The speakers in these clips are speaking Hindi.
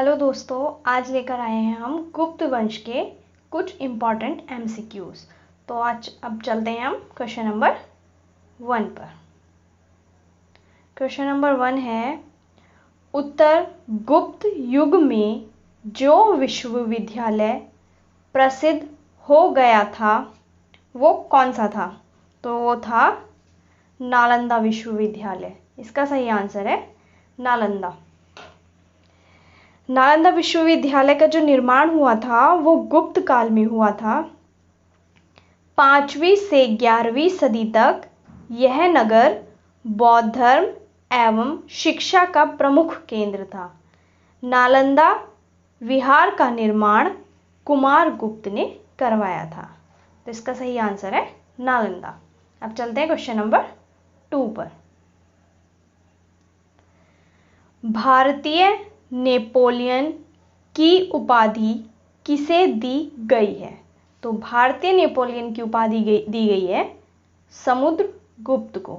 हेलो दोस्तों, आज लेकर आए हैं हम गुप्त वंश के कुछ इम्पॉर्टेंट एमसीक्यूज। तो आज अब चलते हैं हम क्वेश्चन नंबर 1 पर। क्वेश्चन नंबर 1 है, उत्तर गुप्त युग में जो विश्वविद्यालय प्रसिद्ध हो गया था वो कौन सा था? तो वो था नालंदा विश्वविद्यालय। इसका सही आंसर है नालंदा। नालंदा विश्वविद्यालय का जो निर्माण हुआ था वो गुप्त काल में हुआ था। 5वीं से 11वीं सदी तक यह नगर बौद्ध धर्म एवं शिक्षा का प्रमुख केंद्र था। नालंदा विहार का निर्माण कुमारगुप्त ने करवाया था। तो इसका सही आंसर है नालंदा। अब चलते हैं क्वेश्चन नंबर 2 पर। भारतीय नेपोलियन की उपाधि किसे दी गई है? तो भारतीय नेपोलियन की उपाधि दी गई है समुद्रगुप्त को।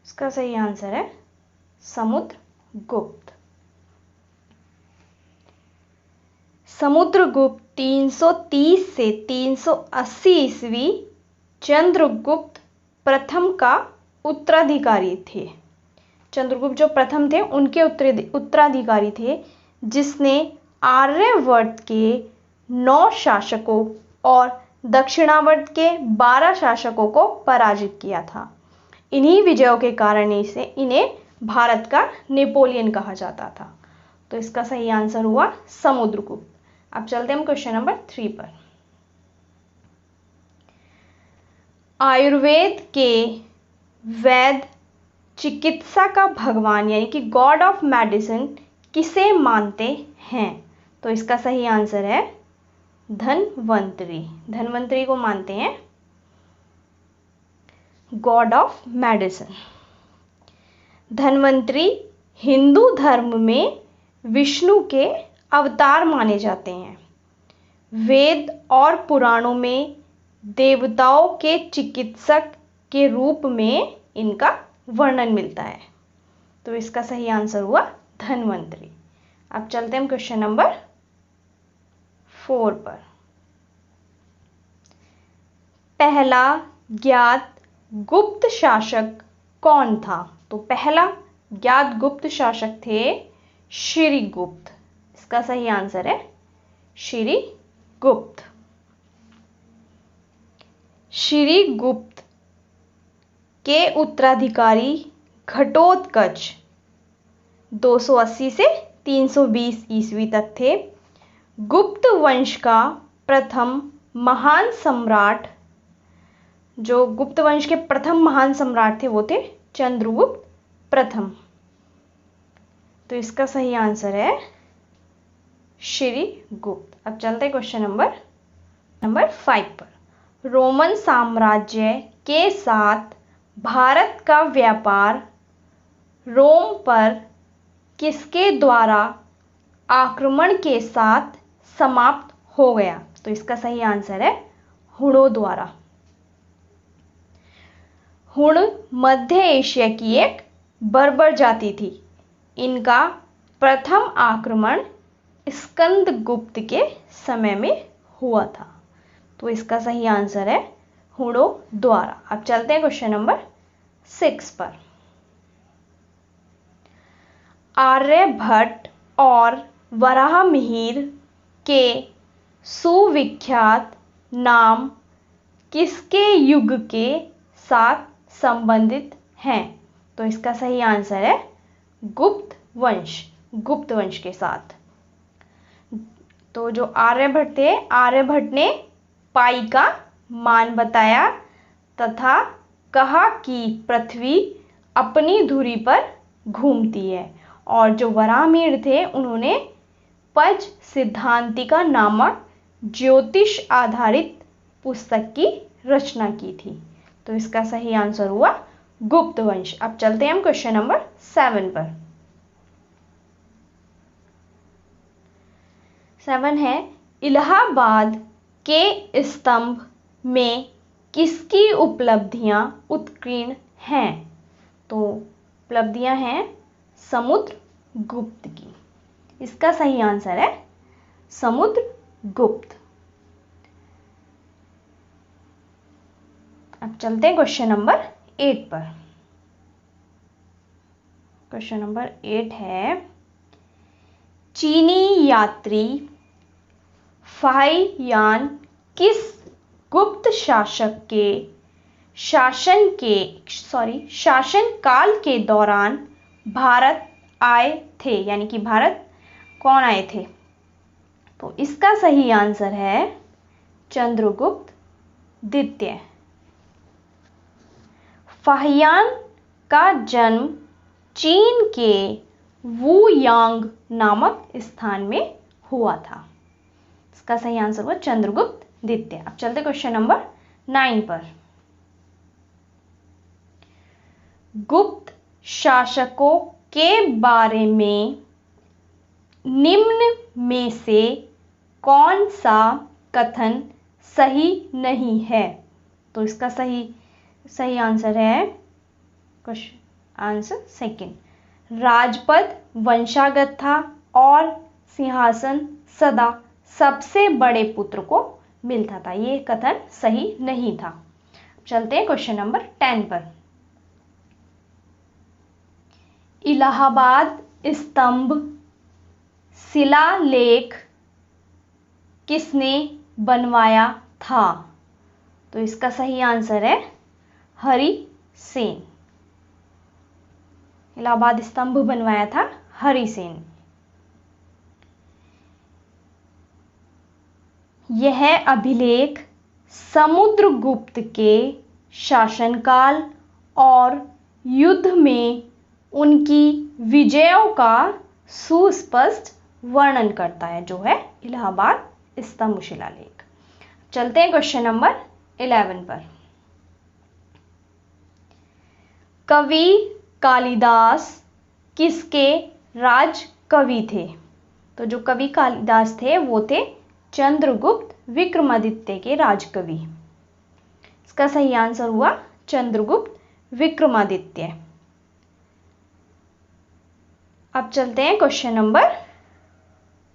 इसका सही आंसर है समुद्रगुप्त। समुद्रगुप्त 330 से 380 ईस्वी चंद्रगुप्त प्रथम का उत्तराधिकारी थे। चंद्रगुप्त जो प्रथम थे उनके उत्तराधिकारी थे, जिसने आर्यावर्त के 9 शासकों और दक्षिणावर्त के 12 शासकों को पराजित किया था। इन्हीं विजयों के कारण इन्हें भारत का नेपोलियन कहा जाता था। तो इसका सही आंसर हुआ समुद्रगुप्त। अब चलते हम क्वेश्चन नंबर 3 पर। आयुर्वेद के वैद्य चिकित्सा का भगवान यानी कि गॉड ऑफ मेडिसिन किसे मानते हैं? तो इसका सही आंसर है धन्वंतरी। धन्वंतरी को मानते हैं God of medicine. Dhanvantari Hindu धर्म में विष्णु के अवतार माने जाते हैं। वेद और पुराणों में देवताओं के चिकित्सक के रूप में इनका वर्णन मिलता है। तो इसका सही आंसर हुआ धन्वंतरी। अब चलते हैं क्वेश्चन नंबर 4 पर। पहला ज्ञात गुप्त शासक कौन था? तो पहला ज्ञात गुप्त शासक थे श्रीगुप्त। इसका सही आंसर है श्रीगुप्त। श्रीगुप्त के उत्तराधिकारी घटोत्कच 280 से 320 ईस्वी तक थे। गुप्त वंश का प्रथम महान सम्राट, जो गुप्त वंश के प्रथम महान सम्राट थे वो थे चंद्रगुप्त प्रथम। तो इसका सही आंसर है श्रीगुप्त। अब चलते क्वेश्चन नंबर 5 पर। रोमन साम्राज्य के साथ भारत का व्यापार रोम पर किसके द्वारा आक्रमण के साथ समाप्त हो गया? तो इसका सही आंसर है हुणों द्वारा। हुण मध्य एशिया की एक बर्बर जाति थी। इनका प्रथम आक्रमण स्कंदगुप्त के समय में हुआ था। तो इसका सही आंसर है हुणों द्वारा। अब चलते हैं क्वेश्चन नंबर 6 पर। आर्यभट्ट और वराहमिहिर के सुविख्यात नाम किसके युग के साथ संबंधित हैं? तो इसका सही आंसर है गुप्त वंश के साथ। तो जो आर्यभट्ट थे, आर्यभट्ट ने पाई का मान बताया तथा कहा कि पृथ्वी अपनी धुरी पर घूमती है। और जो वराहमिहिर थे उन्होंने पंच सिद्धांतिका नामक ज्योतिष आधारित पुस्तक की रचना की थी। तो इसका सही आंसर हुआ गुप्त वंश। अब चलते हैं हम क्वेश्चन नंबर 7 पर। 7 है, इलाहाबाद के स्तंभ में किसकी उपलब्धियां उत्कीर्ण हैं? तो उपलब्धियां हैं समुद्रगुप्त की। इसका सही आंसर है समुद्रगुप्त। अब चलते हैं क्वेश्चन नंबर 8 पर। क्वेश्चन नंबर 8 है, चीनी यात्री फाहियान किस गुप्त शासक के शासन काल के दौरान भारत आए थे, यानी कि भारत कौन आए थे? तो इसका सही आंसर है चंद्रगुप्त द्वितीय। फाहियान का जन्म चीन के वुयांग नामक स्थान में हुआ था। इसका सही आंसर हुआ चंद्रगुप्त द्वितीय। अब चलते क्वेश्चन नंबर 9 पर। गुप्त शासकों के बारे में निम्न में से कौन सा कथन सही नहीं है? तो इसका सही आंसर है आंसर सेकंड। राजपद वंशागत था और सिंहासन सदा सबसे बड़े पुत्र को मिलता था। ये कथन सही नहीं था। चलते हैं क्वेश्चन नंबर 10 पर। इलाहाबाद स्तंभ शिलालेख किसने बनवाया था? तो इसका सही आंसर है हरि सेन। इलाहाबाद स्तंभ बनवाया था हरि सेन। यह अभिलेख समुद्रगुप्त के शासनकाल और युद्ध में उनकी विजयों का सुस्पष्ट वर्णन करता है, जो है इलाहाबाद स्तंभ शिलालेख। चलते हैं क्वेश्चन नंबर 11 पर। कवि कालिदास किसके राज कवि थे? तो जो कवि कालिदास थे वो थे चंद्रगुप्त विक्रमादित्य के राजकवि। इसका सही आंसर हुआ चंद्रगुप्त विक्रमादित्य। अब चलते हैं क्वेश्चन नंबर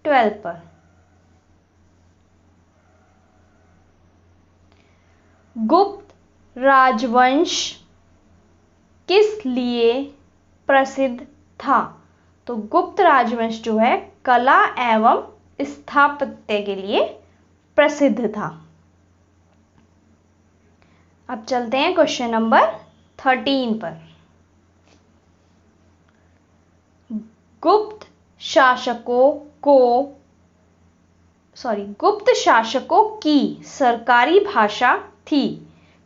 12 पर। गुप्त राजवंश किस लिए प्रसिद्ध था? तो गुप्त राजवंश जो है कला एवं स्थापत्य के लिए प्रसिद्ध था। अब चलते हैं क्वेश्चन नंबर 13 पर। गुप्त शासकों की सरकारी भाषा थी।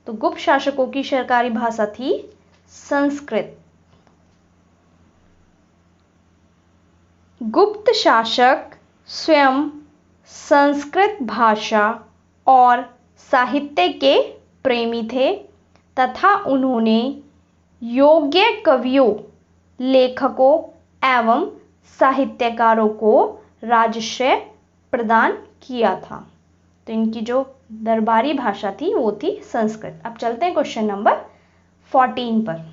तो गुप्त शासकों की सरकारी भाषा थी संस्कृत। गुप्त शासक स्वयं संस्कृत भाषा और साहित्य के प्रेमी थे तथा उन्होंने योग्य कवियों, लेखकों एवं साहित्यकारों को राजश्रय प्रदान किया था। तो इनकी जो दरबारी भाषा थी वो थी संस्कृत। अब चलते हैं क्वेश्चन नंबर 14 पर।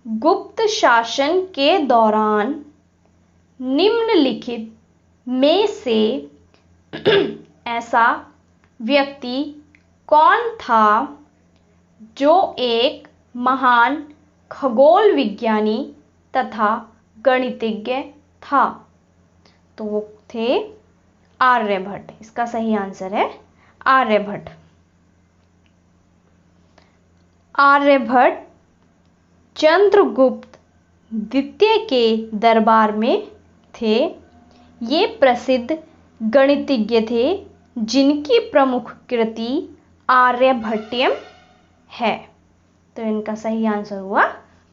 गुप्त शासन के दौरान निम्नलिखित में से ऐसा व्यक्ति कौन था जो एक महान खगोल विज्ञानी तथा गणितज्ञ था? तो वो थे आर्यभट्ट। इसका सही आंसर है आर्यभट्ट। आर्यभट्ट चंद्रगुप्त द्वितीय के दरबार में थे। ये प्रसिद्ध गणितज्ञ थे जिनकी प्रमुख कृति आर्यभट्टियम है। तो इनका सही आंसर हुआ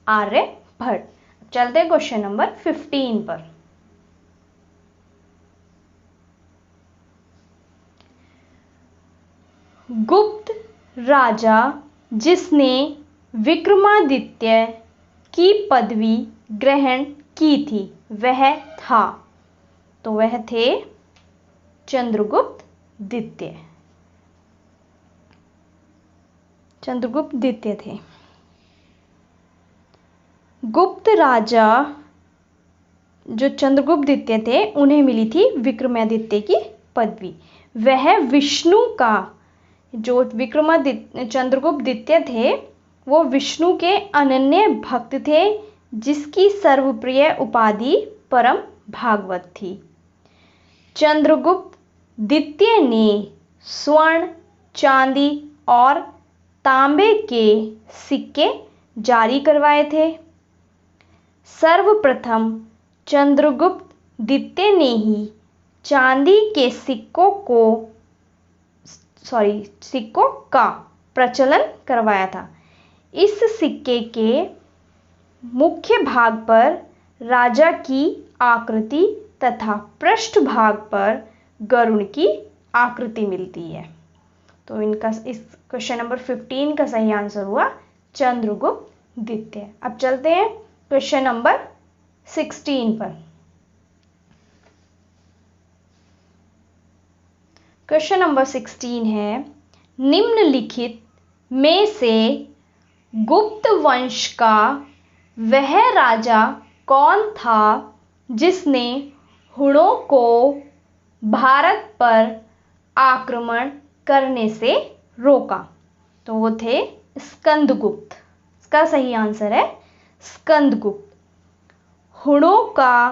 आर्यभट्ट। चलते हैं क्वेश्चन नंबर 15 पर। गुप्त राजा जिसने विक्रमादित्य की पदवी ग्रहण की थी वह था? तो वह थे चंद्रगुप्त द्वितीय। चंद्रगुप्त द्वितीय थे। गुप्त राजा जो चंद्रगुप्त द्वितीय थे उन्हें मिली थी विक्रमादित्य की पदवी। वह विष्णु का, जो चंद्रगुप्त द्वितीय थे वो विष्णु के अनन्य भक्त थे, जिसकी सर्वप्रिय उपाधि परम भागवत थी। चंद्रगुप्त द्वितीय ने स्वर्ण, चांदी और तांबे के सिक्के जारी करवाए थे। सर्वप्रथम चंद्रगुप्त द्वितीय ने ही चांदी के सिक्कों का प्रचलन करवाया था। इस सिक्के के मुख्य भाग पर राजा की आकृति तथा पृष्ठभाग पर गरुड़ की आकृति मिलती है। तो इस क्वेश्चन नंबर 15 का सही आंसर हुआ चंद्रगुप्त द्वितीय। अब चलते हैं क्वेश्चन नंबर 16 पर। क्वेश्चन नंबर 16 है, निम्नलिखित में से गुप्त वंश का वह राजा कौन था जिसने हुणों को भारत पर आक्रमण करने से रोका? तो वो थे स्कंदगुप्त। इसका सही आंसर है स्कंदगुप्त। हुणों का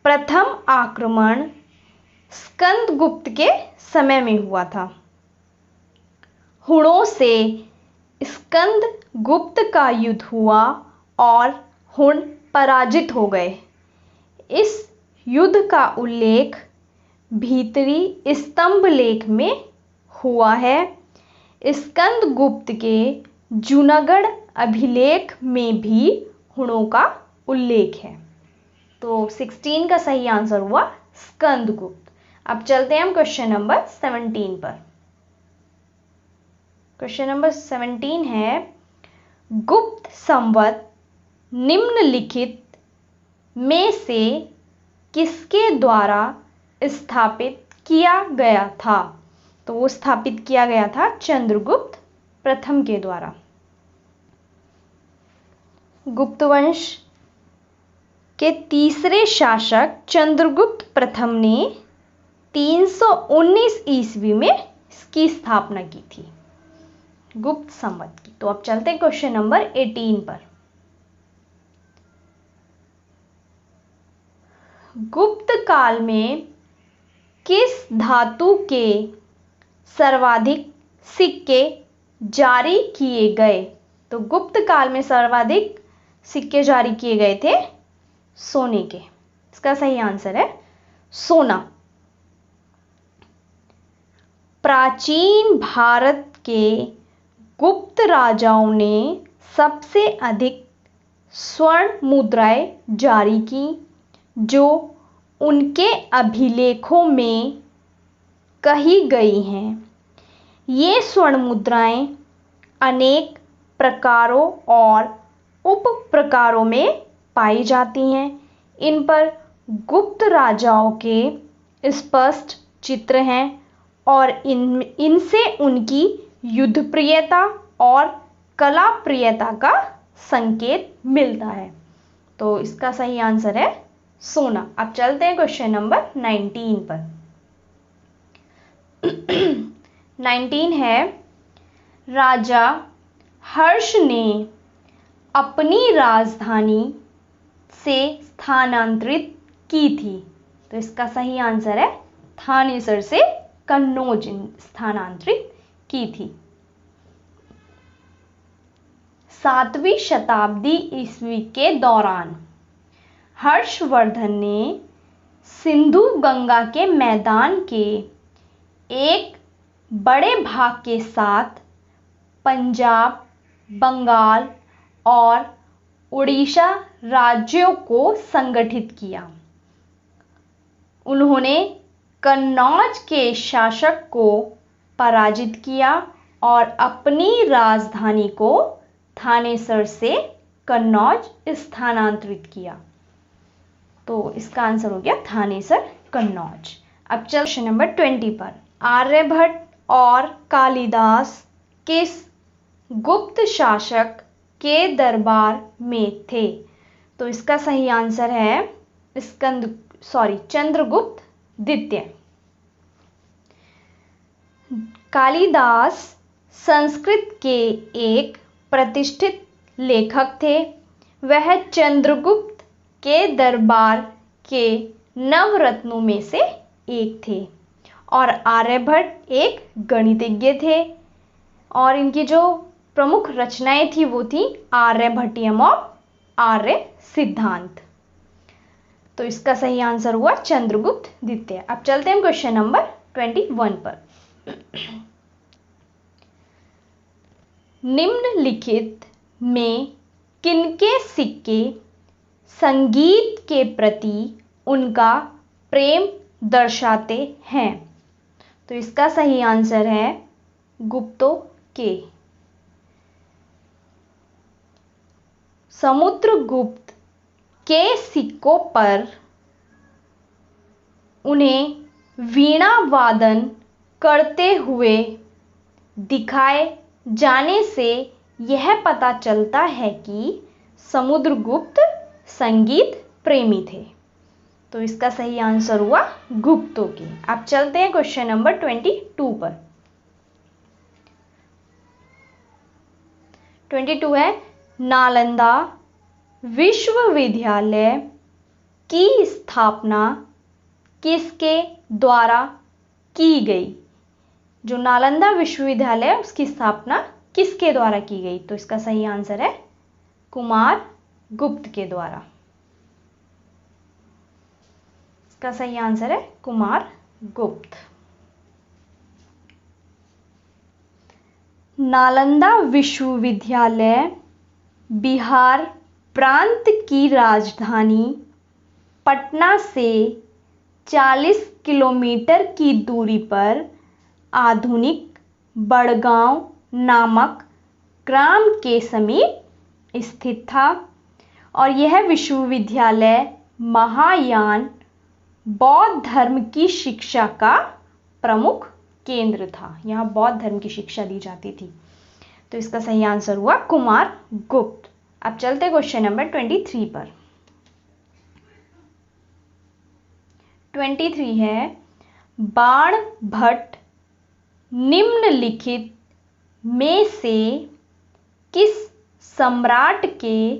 प्रथम आक्रमण स्कंदगुप्त के समय में हुआ था। हुणों से स्कंदगुप्त का युद्ध हुआ और हुण पराजित हो गए। इस युद्ध का उल्लेख भीतरी स्तंभ लेख में हुआ है। स्कंदगुप्त के जूनागढ़ अभिलेख में भी हुणों का उल्लेख है। तो 16 का सही आंसर हुआ स्कंदगुप्त। अब चलते हैं हम क्वेश्चन नंबर 17 पर। क्वेश्चन नंबर 17 है, गुप्त संवत निम्नलिखित में से किसके द्वारा स्थापित किया गया था? तो वो स्थापित किया गया था चंद्रगुप्त प्रथम के द्वारा। गुप्त वंश के तीसरे शासक चंद्रगुप्त प्रथम ने 319 ईस्वी में इसकी स्थापना की थी, गुप्त संवत की। तो अब चलते हैं क्वेश्चन नंबर 18 पर। गुप्त काल में किस धातु के सर्वाधिक सिक्के जारी किए गए? तो गुप्त काल में सर्वाधिक सिक्के जारी किए गए थे सोने के। इसका सही आंसर है सोना। प्राचीन भारत के गुप्त राजाओं ने सबसे अधिक स्वर्ण मुद्राएं जारी की, जो उनके अभिलेखों में कही गई हैं। ये स्वर्ण मुद्राएं अनेक प्रकारों और उप प्रकारों में पाई जाती हैं। इन पर गुप्त राजाओं के स्पष्ट चित्र हैं और इनसे उनकी युद्धप्रियता और कला प्रियता का संकेत मिलता है। तो इसका सही आंसर है सोना। अब चलते हैं क्वेश्चन नंबर 19 पर। 19 है, राजा हर्ष ने अपनी राजधानी से स्थानांतरित की थी। तो इसका सही आंसर है थानेसर से कन्नौज स्थानांतरित की थी। 7वीं शताब्दी ईस्वी के दौरान हर्षवर्धन ने सिंधु गंगा के मैदान के एक बड़े भाग के साथ पंजाब, बंगाल और उड़ीसा राज्यों को संगठित किया। उन्होंने कन्नौज के शासक को पराजित किया और अपनी राजधानी को थानेसर से कन्नौज स्थानांतरित किया। तो इसका आंसर हो गया थानेसर कन्नौज। अब चल क्वेश्चन नंबर 20 पर। आर्यभट्ट और कालिदास किस गुप्त शासक के दरबार में थे? तो इसका सही आंसर है चंद्रगुप्त द्वितीय। कालिदास संस्कृत के एक प्रतिष्ठित लेखक थे। वह चंद्रगुप्त के दरबार के नवरत्नों में से एक थे और आर्यभट्ट एक गणितज्ञ थे और इनकी जो प्रमुख रचनाएं थी वो थी आर्यभट्टियम और आर्य सिद्धांत। तो इसका सही आंसर हुआ चंद्रगुप्त द्वितीय। अब चलते हैं क्वेश्चन नंबर 21 पर। निम्नलिखित में किनके सिक्के संगीत के प्रति उनका प्रेम दर्शाते हैं? तो इसका सही आंसर है गुप्तों के। समुद्रगुप्त के सिक्कों पर उन्हें वीणा वादन करते हुए दिखाए जाने से यह पता चलता है कि समुद्रगुप्त संगीत प्रेमी थे। तो इसका सही आंसर हुआ गुप्तों के। अब चलते हैं क्वेश्चन नंबर 22 पर। 22 है, नालंदा विश्वविद्यालय की स्थापना किसके द्वारा की गई? जो नालंदा विश्वविद्यालय उसकी स्थापना किसके द्वारा की गई? तो इसका सही आंसर है कुमार गुप्त के द्वारा। इसका सही आंसर है कुमार गुप्त। नालंदा विश्वविद्यालय बिहार प्रांत की राजधानी पटना से 40 किलोमीटर की दूरी पर आधुनिक बड़गांव नामक ग्राम के समीप स्थित था और यह विश्वविद्यालय महायान बौद्ध धर्म की शिक्षा का प्रमुख केंद्र था। यहाँ बौद्ध धर्म की शिक्षा दी जाती थी। तो इसका सही आंसर हुआ कुमार गुप्त। अब चलते क्वेश्चन नंबर 23 पर। 23 है, बाणभट्ट निम्नलिखित में से किस सम्राट के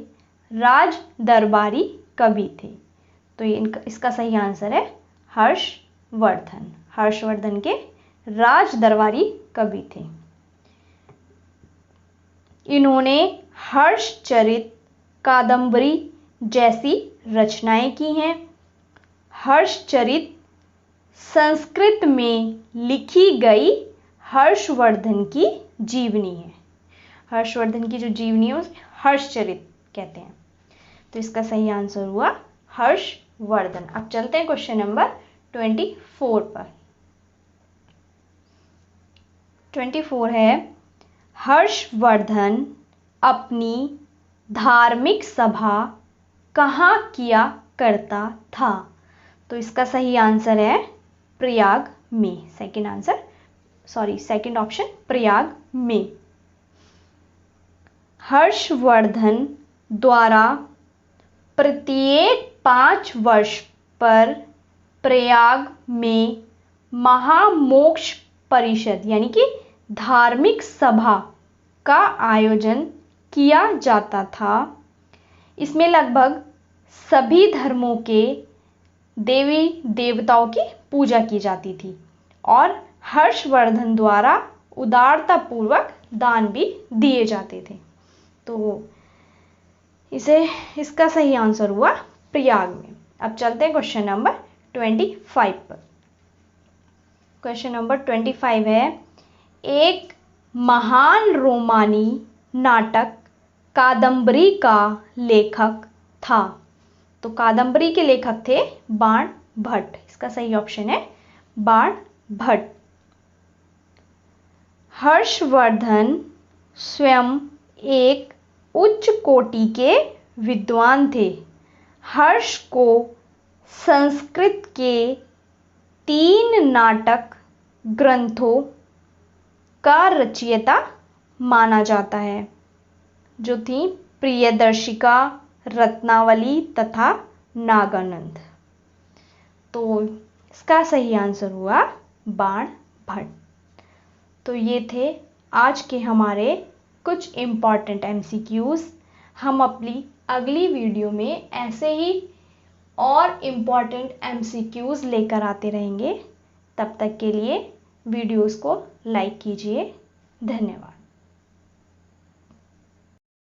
राज दरबारी कवि थे? तो इसका सही आंसर है हर्षवर्धन। हर्षवर्धन के राज दरबारी कवि थे। इन्होंने हर्षचरित कादंबरी जैसी रचनाएं की हैं। हर्षचरित संस्कृत में लिखी गई हर्षवर्धन की जीवनी है। हर्षवर्धन की जो जीवनी है उसे हर्षचरित कहते हैं। तो इसका सही आंसर हुआ हर्षवर्धन। अब चलते हैं क्वेश्चन नंबर 24 पर। 24 है, हर्षवर्धन अपनी धार्मिक सभा कहाँ किया करता था? तो इसका सही आंसर है प्रयाग में। सेकंड ऑप्शन प्रयाग में। हर्षवर्धन द्वारा प्रत्येक 5 वर्ष पर प्रयाग में महामोक्ष परिषद यानी कि धार्मिक सभा का आयोजन किया जाता था। इसमें लगभग सभी धर्मों के देवी देवताओं की पूजा की जाती थी और हर्षवर्धन द्वारा उदारतापूर्वक दान भी दिए जाते थे। तो इसका सही आंसर हुआ प्रयाग में। अब चलते हैं क्वेश्चन नंबर 25 पर। क्वेश्चन नंबर 25 है, एक महान रोमानी नाटक कादंबरी का लेखक था। तो कादंबरी के लेखक थे बाणभट्ट। इसका सही ऑप्शन है बाणभट्ट। हर्षवर्धन स्वयं एक उच्च कोटि के विद्वान थे। हर्ष को संस्कृत के 3 नाटक ग्रंथों का रचयिता माना जाता है, जो थी प्रियदर्शिका, रत्नावली तथा नागानंद। तो इसका सही आंसर हुआ बाण भट्ट। तो ये थे आज के हमारे कुछ इम्पॉर्टेंट MCQs। हम अपनी अगली वीडियो में ऐसे ही और इम्पॉर्टेंट MCQs लेकर आते रहेंगे। तब तक के लिए वीडियोस को लाइक कीजिए। धन्यवाद।